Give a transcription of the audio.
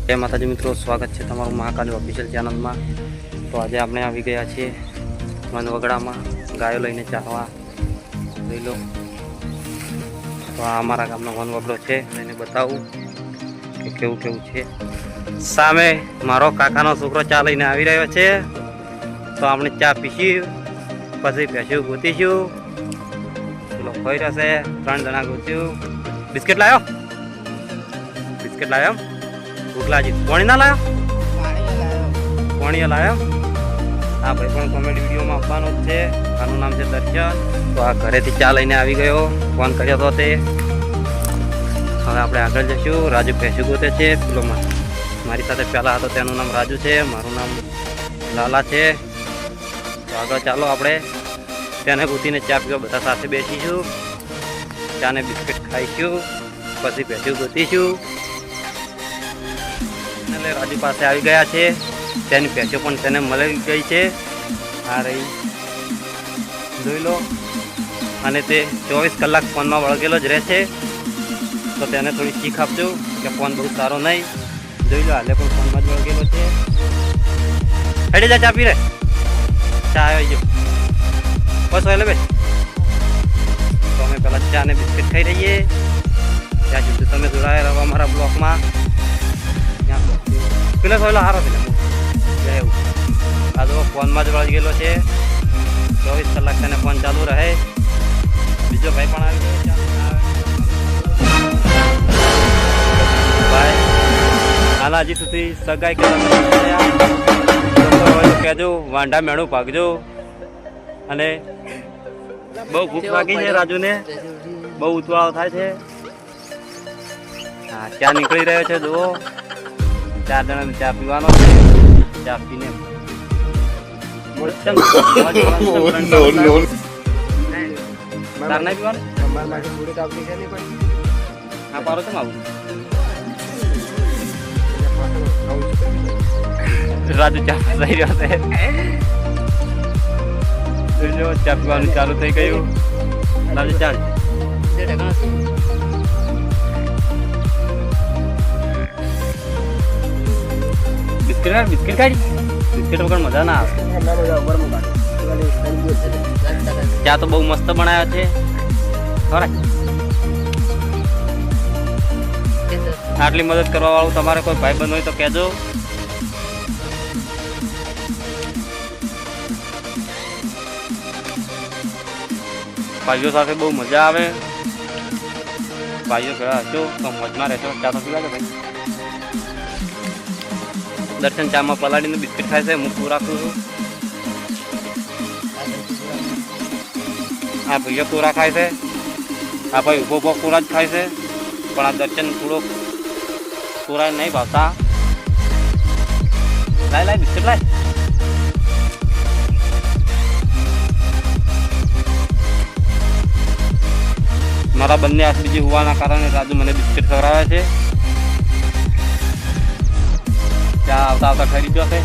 જય માતાજી મિત્રો, સ્વાગત છે તમારું મહાકાલી ઓફિશિયલ ચેનલમાં। તો આજે આપણે આવી ગયા છીએ વનવગડામાં ગાયો લઈને ચારવા। જોઈ લો, તો આ અમારા ગામનો વનવગડો છે, એને બતાવું કે કેવું કેવું છે। સામે મારો કાકાનો છોકરો ચા લઈને આવી રહ્યો છે, તો આપણે ચા પીશું, પછી ભેંસું ગોતીશું। પેલો ખોઈ રહેશે, 3 જણા ગોત્યું। બિસ્કિટ લાવ્યો, બિસ્કિટ લાવ્યો, ભૂખ લાગી। પાણી ના લાવ્યો, પાણી લાવ્યો। હા ભાઈ પણ કોમેડી વિડીયોમાં આપવાનો જ છે। આનું નામ છે દર્શન। તો આ ઘરેથી ચા લઈને આવી ગયો, ફોન કર્યો હતો તે। હવે આપણે આગળ જઈશું। રાજુ ભેંસું ગોતે છે, પેલો મારી સાથે પહેલાં હતો તેનું નામ રાજુ છે, મારું નામ લાલા છે। તો આગળ ચાલો આપણે તેને ગોતીને ચા પીવા બધા સાથે બેસીશું, ચાને બિસ્કિટ ખાઈશું, પછી ભેંસું ગોતીશું। એટલે રાજુ પાસે આવી ગયા છે, તેની ભેંસો પણ તેને મળી ગઈ છે। આ રહી, જોઈ લો। અને તે 24 કલાક ફોનમાં વળગેલો જ રહે છે, તો તેને થોડી શીખ આપજો કે ફોન બહુ સારો નહીં। જોઈ લો, હાલે પણ ફોનમાં જ વળગેલો છે। હેડે જા, ચા પી રે, ચા આવી ગયો બસ એટલે ભાઈ। તો અમે પહેલાં ચા ને બિસ્કિટ ખાઈ રહીએ, ત્યાં સુધી તમે જોડાયા રહો અમારા બ્લોકમાં। પેલો સોયલો સારો છે એવું। આ તો ફોનમાં જ વળી ગયેલો છે, 24 કલાક તેને ફોન ચાલુ રહે। બીજો ભાઈ પણ આવી ગયો ભાઈ, હાલ હજી સુધી સગાઈ કરવા કહેજો, વાંઢા મેળું ભાગજો। અને બહુ ભૂખ લાગી છે રાજુને, બહુ ઉતવાળો થાય છે। હા, ચા નીકળી રહ્યો છે, જુઓ। 4 જણાને ચા પીવાનો છે, ચા પીને હા પારો છે આવું રાજુ ચા થઈ રહ્યો છે, ચા પીવાનું ચાલુ થઈ ગયું। રાજુ ચાલ, બિસ્કિટ કાઢી, બિસ્કિટ વગર મજા ના આવે। ચા તો બહુ મસ્ત બનાવ્યા છે, આટલી મદદ કરવા વાળું તમારે કોઈ ભાઈ બંધ હોય તો કહેજો। ભાઈઓ સાથે બહુ મજા આવે, ભાઈઓ ભેળા હશો તો મોજમાં રહેશો। ચા તો પીવા છે ભાઈ। દર્શન ચામાં પલાળીને બિસ્કિટ ખાય છે, હું પૂરા રાખું છું। આ ભાઈઓ પૂરા ખાય છે, આ ભાઈ ઉભો ઉભો પૂરા જ ખાય છે, પણ આ દર્શન થોડો પૂરા નહીં ભાવતા। લાય લાય બિસ્કિટ લાય, મારા બંને હાથ બીજી હોવાના કારણે રાજુ મને બિસ્કિટ ખવડાવે છે। ચા આવતા આવતા ઠરી ગયો છે।